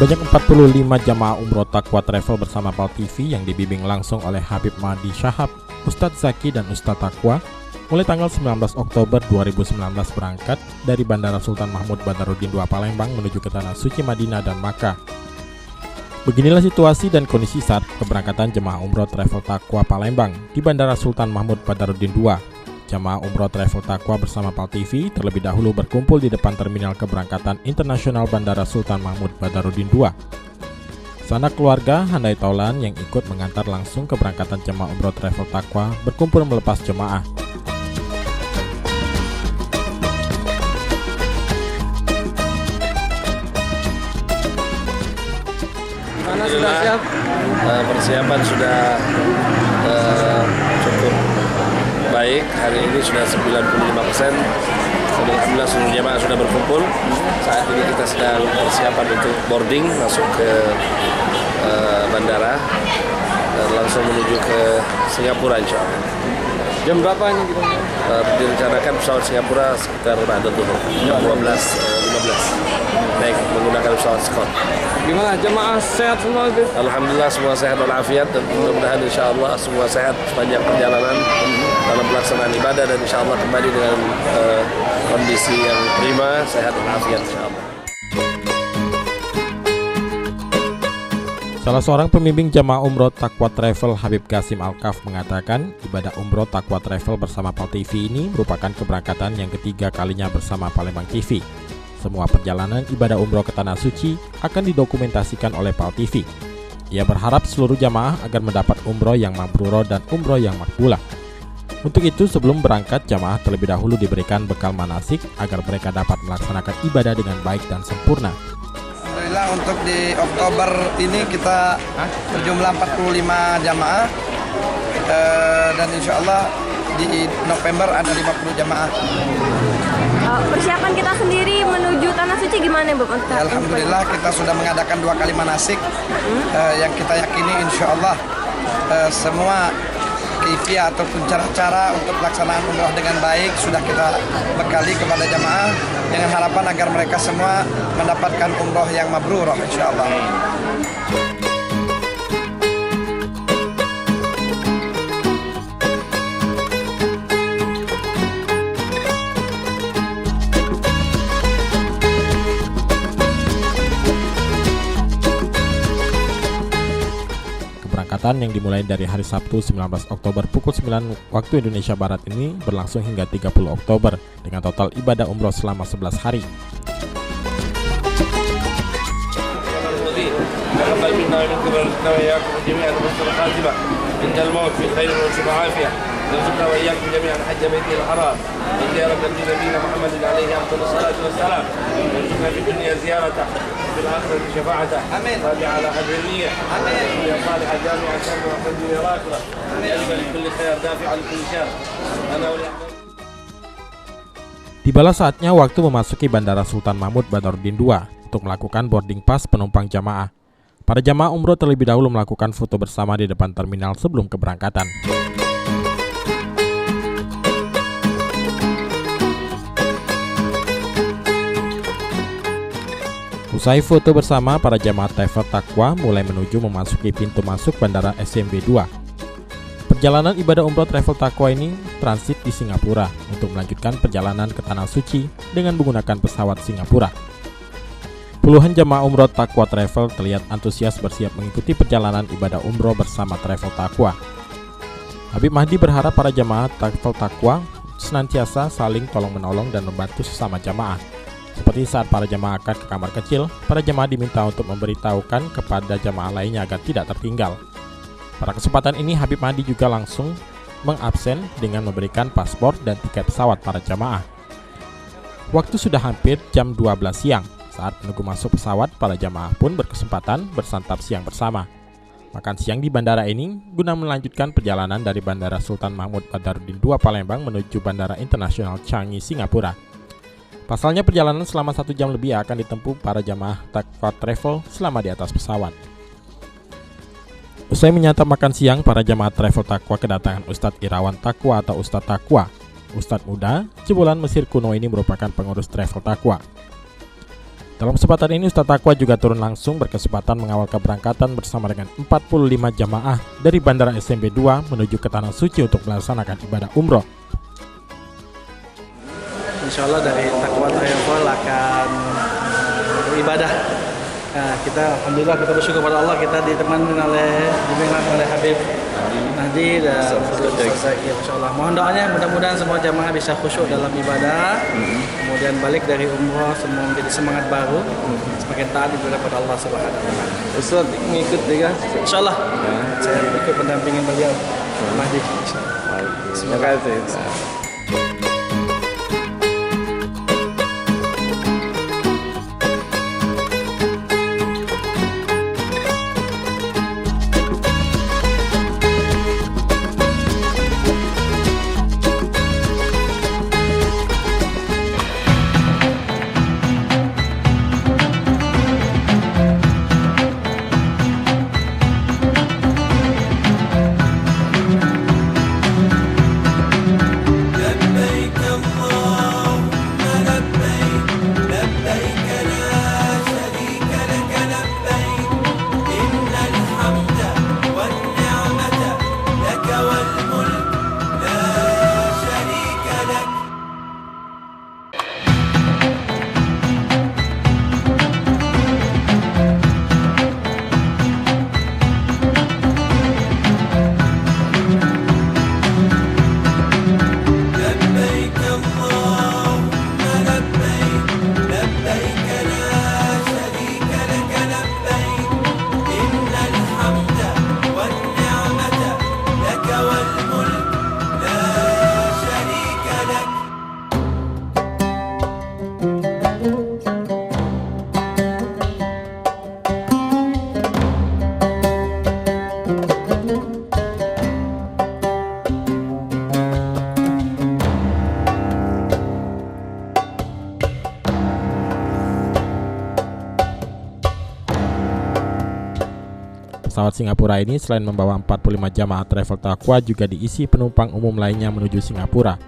Sebanyak 45 jamaah umroh Taqwa Travel bersama PAL TV yang dibimbing langsung oleh Habib Mahdi Syahab, Ustadz Zaki dan Ustadz Taqwa mulai tanggal 19 Oktober 2019 berangkat dari Bandara Sultan Mahmud Badarudin II Palembang menuju ke Tanah Suci Madinah dan Makkah. Beginilah situasi dan kondisi saat keberangkatan jemaah umroh Travel Taqwa Palembang di Bandara Sultan Mahmud Badarudin II. Jemaah umroh Travel Taqwa bersama PAL TV terlebih dahulu berkumpul di depan terminal keberangkatan internasional Bandara Sultan Mahmud Badarudin II. Sanak keluarga handai taulan yang ikut mengantar langsung keberangkatan jemaah umroh Travel Taqwa berkumpul melepas jemaah. Mana sudah siap? Persiapan sudah cukup baik. Hari ini sudah 95%. Alhamdulillah seluruh jemaah sudah berkumpul. Saat ini kita sedang persiapan untuk boarding masuk ke bandara dan langsung menuju ke Singapura insyaallah. Jam berapa ini kita? Direncanakan pesawat Singapura sekitar ba'da dhuhr jam 12.15. Naik menggunakan pesawat Scott. Gimana jemaah sehat semua itu? Alhamdulillah semua sehat walafiat dan mudah-mudahan insyaallah semua sehat sepanjang perjalanan dalam pelaksanaan ibadah dan insyaallah kembali dengan kondisi yang prima, sehat walafiat insyaallah. Salah seorang pembimbing jamaah umroh Taqwa Travel, Habib Qasim Al-Kaf, mengatakan ibadah umroh Taqwa Travel bersama PAL TV ini merupakan keberangkatan yang ketiga kalinya bersama Palembang TV. Semua perjalanan ibadah umroh ke Tanah Suci akan didokumentasikan oleh PAL TV. Ia berharap seluruh jamaah agar mendapat umroh yang mabrurah dan umroh yang makbulah. Untuk itu, sebelum berangkat, jamaah terlebih dahulu diberikan bekal manasik agar mereka dapat melaksanakan ibadah dengan baik dan sempurna. Alhamdulillah untuk di Oktober ini kita berjumlah 45 jamaah dan insya Allah di November ada 50 jamaah. Persiapan kita sendiri menuju Tanah Suci gimana Bu? Alhamdulillah kita sudah mengadakan 2 kali manasik yang kita yakini insya Allah semua kaifiah ataupun cara-cara untuk pelaksanaan umrah dengan baik sudah kita bekali kepada jamaah dengan harapan agar mereka semua mendapatkan umrah yang mabrurah insya Allah. Keberangkatan yang dimulai dari hari Sabtu 19 Oktober pukul 9 waktu Indonesia Barat ini berlangsung hingga 30 Oktober dengan total ibadah umroh selama 11 hari. Tibalah saatnya waktu memasuki Bandara Sultan Mahmud Badarudin II untuk melakukan boarding pass penumpang jamaah. Para jamaah umroh terlebih dahulu melakukan foto bersama di depan terminal sebelum keberangkatan. Usai foto bersama, para jamaah Travel Taqwa mulai menuju memasuki pintu masuk Bandara SMB II. Perjalanan ibadah umroh Travel Taqwa ini transit di Singapura untuk melanjutkan perjalanan ke Tanah Suci dengan menggunakan pesawat Singapura. Puluhan jamaah umroh Taqwa Travel terlihat antusias bersiap mengikuti perjalanan ibadah umroh bersama Travel Taqwa. Habib Mahdi berharap para jamaah Travel Taqwa senantiasa saling tolong-menolong dan membantu sesama jamaah. Seperti saat para jamaah akan ke kamar kecil, para jamaah diminta untuk memberitahukan kepada jamaah lainnya agar tidak tertinggal. Pada kesempatan ini, Habib Mahdi juga langsung mengabsen dengan memberikan paspor dan tiket pesawat para jamaah. Waktu sudah hampir jam 12 siang. Saat menunggu masuk pesawat, para jamaah pun berkesempatan bersantap siang bersama. Makan siang di bandara ini guna melanjutkan perjalanan dari Bandara Sultan Mahmud Badarudin II Palembang menuju Bandara Internasional Changi, Singapura. Pasalnya perjalanan selama 1 jam lebih akan ditempuh para jamaah Taqwa Travel selama di atas pesawat. Usai menyantap makan siang, para jamaah Travel Taqwa kedatangan Ustadz Irawan Taqwa atau Ustadz Taqwa. Ustadz muda, jebolan Mesir kuno ini merupakan pengurus Travel Taqwa. Dalam kesempatan ini Ustadz Taqwa juga turun langsung berkesempatan mengawal keberangkatan bersama dengan 45 jamaah dari Bandara SMB 2 menuju ke Tanah Suci untuk melaksanakan ibadah umroh. Insya Allah dari Taqwa Travel akan beribadah. Nah, alhamdulillah kita bersyukur kepada Allah, kita ditemani oleh Habib Mahdi dan Insya Allah mohon doanya, mudah-mudahan semua jamaah bisa khusyuk dalam ibadah, kemudian balik dari umroh semua menjadi semangat baru, semakin taat kepada Allah Subhanahu wa Ta'ala. Ustaz ngikut juga. Insya Allah saya ikut pendampingin beliau Mahdi. Terima kasih. Pesawat Singapura ini selain membawa 45 jamaah travel Taqwa juga diisi penumpang umum lainnya menuju Singapura.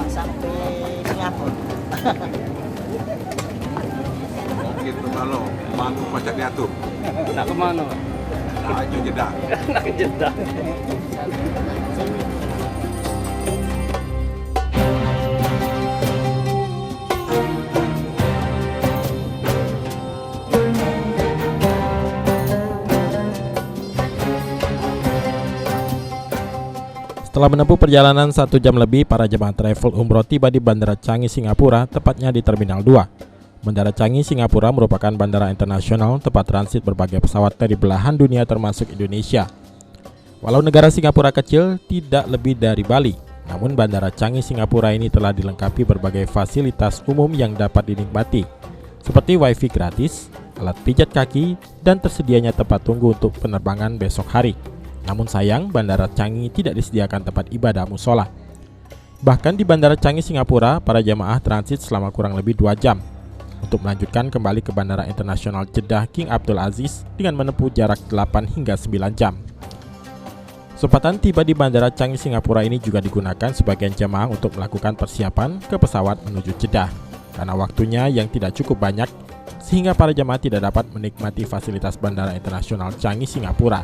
Sampai Singapura. Gitu kalau bantu macam dia tuh. Nak ke mana? Nak ke Jeddah. Nak ke Jeddah. Setelah menempuh perjalanan 1 jam lebih, para jemaah travel umroh tiba di Bandara Changi, Singapura, tepatnya di Terminal 2. Bandara Changi, Singapura merupakan bandara internasional tempat transit berbagai pesawat dari belahan dunia termasuk Indonesia. Walau negara Singapura kecil, tidak lebih dari Bali, namun Bandara Changi, Singapura ini telah dilengkapi berbagai fasilitas umum yang dapat dinikmati, seperti wifi gratis, alat pijat kaki, dan tersedianya tempat tunggu untuk penerbangan besok hari. Namun sayang, Bandara Changi tidak disediakan tempat ibadah musola. Bahkan di Bandara Changi, Singapura, para jamaah transit selama kurang lebih 2 jam untuk melanjutkan kembali ke Bandara Internasional Jeddah King Abdul Aziz dengan menempuh jarak 8 hingga 9 jam. Kesempatan tiba di Bandara Changi, Singapura ini juga digunakan sebagian jamaah untuk melakukan persiapan ke pesawat menuju Jeddah. Karena waktunya yang tidak cukup banyak, sehingga para jamaah tidak dapat menikmati fasilitas Bandara Internasional Changi, Singapura.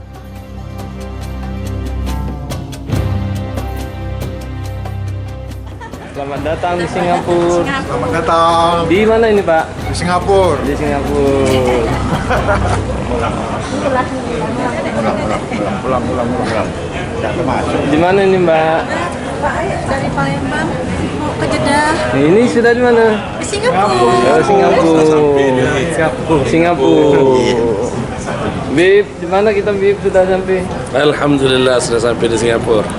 Selamat datang di Singapura. Selamat datang Di mana ini, Pak? di Singapura. Di Singapura. Pulang. Jangan masuk. Di mana ini, Mbak? Dari Palembang mau ke Jeddah. Ini sudah di mana? Di Singapura. Oh, Singapura. Bib, di mana kita Bib sudah sampai? Alhamdulillah sudah sampai di Singapura.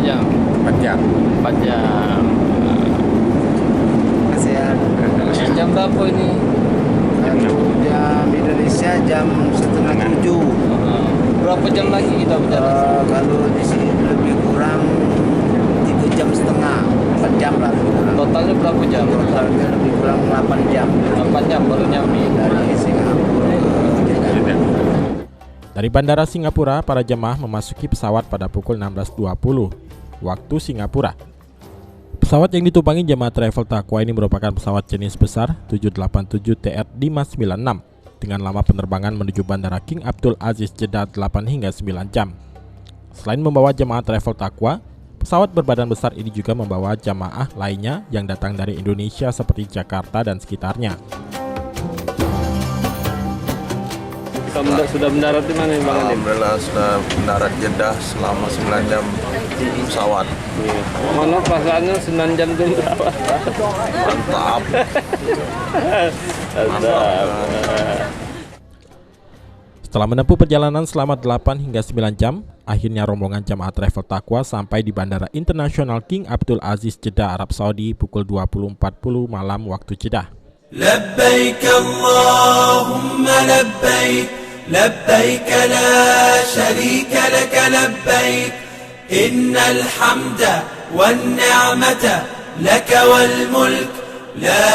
jam? 4 jam. 4 jam. ASEAN. Jam berapa ini? Jam Indonesia jam 6:30. Berapa jam lagi kita berjalan? Kalau di sini lebih kurang 3 jam setengah, 4 jam lah lebih kurang. Totalnya berapa jam? Totalnya lebih kurang 8 jam. 8 jam baru nyampe Dari Singapura ke Jeddah. Dari Bandara Singapura, para jemaah memasuki pesawat pada pukul 16.20 waktu Singapura. Pesawat yang ditumpangi jemaah travel Taqwa ini merupakan pesawat jenis besar 787 TR596 dengan lama penerbangan menuju Bandara King Abdul Aziz Jeddah 8 hingga 9 jam. Selain membawa jemaah travel Taqwa, pesawat berbadan besar ini juga membawa jamaah lainnya yang datang dari Indonesia seperti Jakarta dan sekitarnya. Kita sudah mendarat di mana, Bang Anim? Alhamdulillah sudah mendarat Jeddah selama 9 jam pesawat. Mana perasaannya 9 jam itu berapa? Mantap. Setelah menempuh perjalanan selama 8 hingga 9 jam, akhirnya rombongan jamaah travel Taqwa sampai di Bandara Internasional King Abdul Aziz Jeddah, Arab Saudi pukul 20.40 malam waktu Jeddah. لبيك اللهم لبيك لبيك لا شريك لك لبيك إن الحمد والنعمة لك والملك لا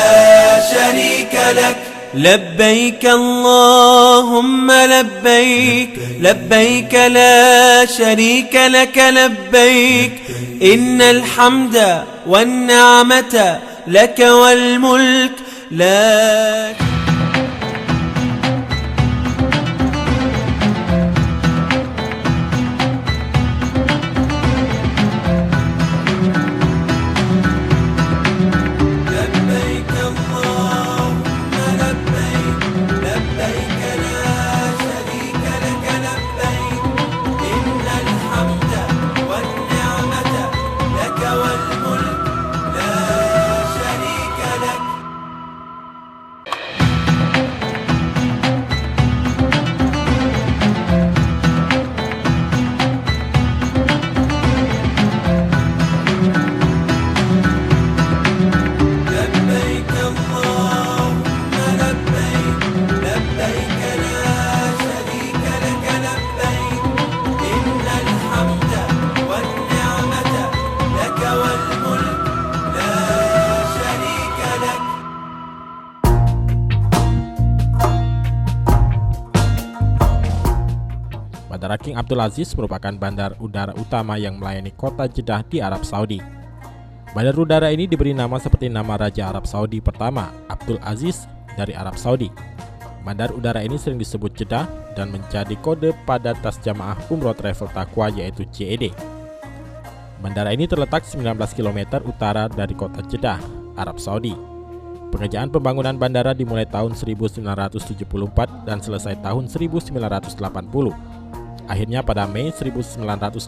شريك لك لبيك اللهم لبيك لبيك لا شريك لك لبيك إن الحمد والنعمة لك والملك لا Bandara King Abdul Aziz merupakan bandar udara utama yang melayani kota Jeddah di Arab Saudi. Bandar udara ini diberi nama seperti nama Raja Arab Saudi pertama, Abdul Aziz dari Arab Saudi. Bandar udara ini sering disebut Jeddah dan menjadi kode pada tas jamaah umroh travel Taqwa yaitu JED. Bandara ini terletak 19 km utara dari kota Jeddah, Arab Saudi. Pengerjaan pembangunan bandara dimulai tahun 1974 dan selesai tahun 1980. Akhirnya pada Mei 1981,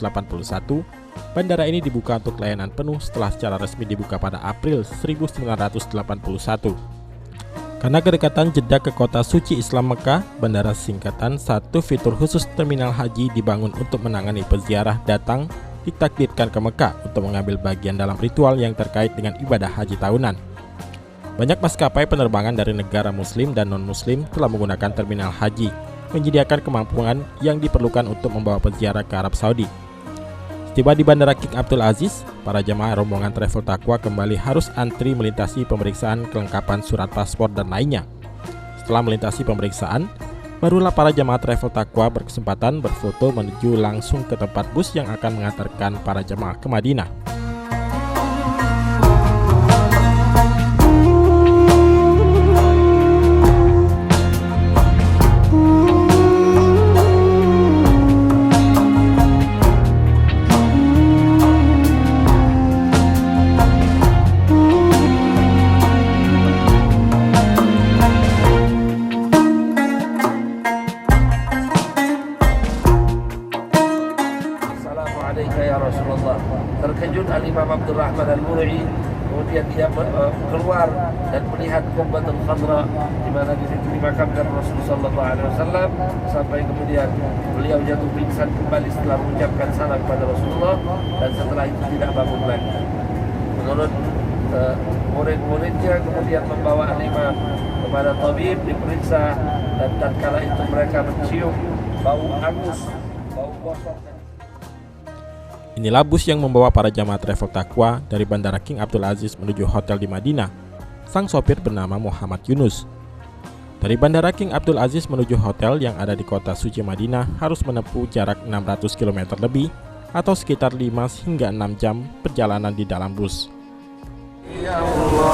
bandara ini dibuka untuk layanan penuh setelah secara resmi dibuka pada April 1981. Karena kedekatan Jeddah ke kota suci Islam Mekah, bandara singkatan satu fitur khusus terminal haji dibangun untuk menangani peziarah datang ditakdirkan ke Mekah untuk mengambil bagian dalam ritual yang terkait dengan ibadah haji tahunan. Banyak maskapai penerbangan dari negara muslim dan non-muslim telah menggunakan terminal haji, menyediakan kemampuan yang diperlukan untuk membawa peziarah ke Arab Saudi. Tiba di Bandara King Abdul Aziz, para jemaah rombongan travel Taqwa kembali harus antri melintasi pemeriksaan kelengkapan surat paspor dan lainnya. Setelah melintasi pemeriksaan, barulah para jemaah travel Taqwa berkesempatan berfoto menuju langsung ke tempat bus yang akan mengantarkan para jemaah ke Madinah. Ya Rasulullah. Terkejut Al-Imam Abdurrahman Al-Mur'i kemudian dia keluar dan melihat Qubbatul Khadra di mana di situ dimakamkan Rasulullah SAW, sampai kemudian beliau jatuh pingsan kembali setelah mengucapkan salam kepada Rasulullah dan setelah itu tidak bangun lagi. Menurut murid-muridnya kemudian membawa Al-Imam kepada tabib diperiksa, dan tatkala itu mereka mencium bau angus, bau gosok. Inilah bus yang membawa para jamaah travel Taqwa dari Bandara King Abdul Aziz menuju hotel di Madinah. Sang sopir bernama Muhammad Yunus. Dari Bandara King Abdul Aziz menuju hotel yang ada di kota suci Madinah harus menempuh jarak 600 km lebih atau sekitar 5 hingga 6 jam perjalanan di dalam bus. Ya Allah,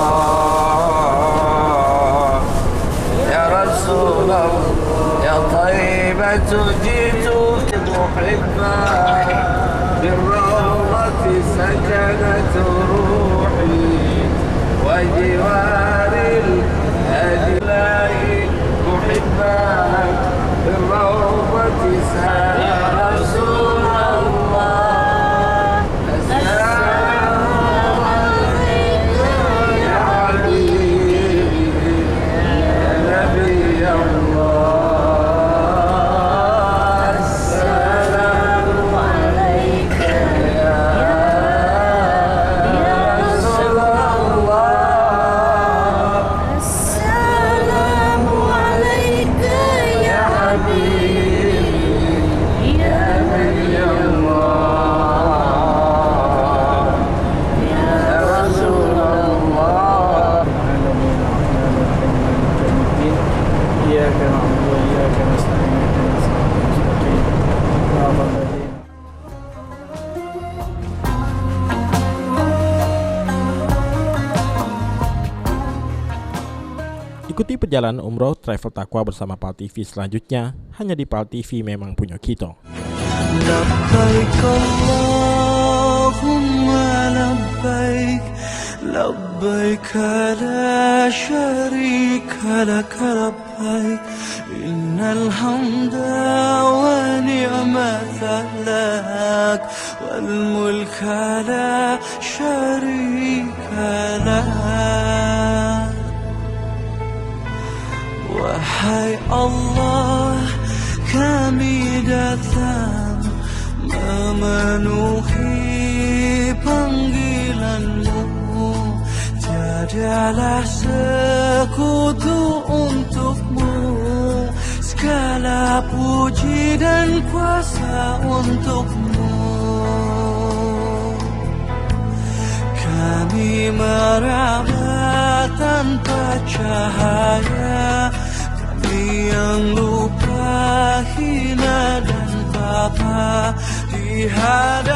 ya Rasulullah, ya Taibatu jitu tuhibbah, birrawati sajanatu ruhi, wa jiwaril adilahi tuhibbah, birrawati sajanatu ya Rasulullah. Ikuti perjalanan umroh Travel Taqwa bersama PAL TV selanjutnya hanya di PAL TV, memang punya kita. Labbaik Allahumma labbaik, labbaik la syarika lak labbaik, innal hamda wa ni'mata lak wal mulka la syarika lak. Wahai Allah, kami datang memenuhi panggilan-Mu, tiadalah sekutu untuk-Mu, segala puji dan kuasa untuk-Mu. Kami meraba tanpa cahaya, yang lupa, hina dan papa di hadapan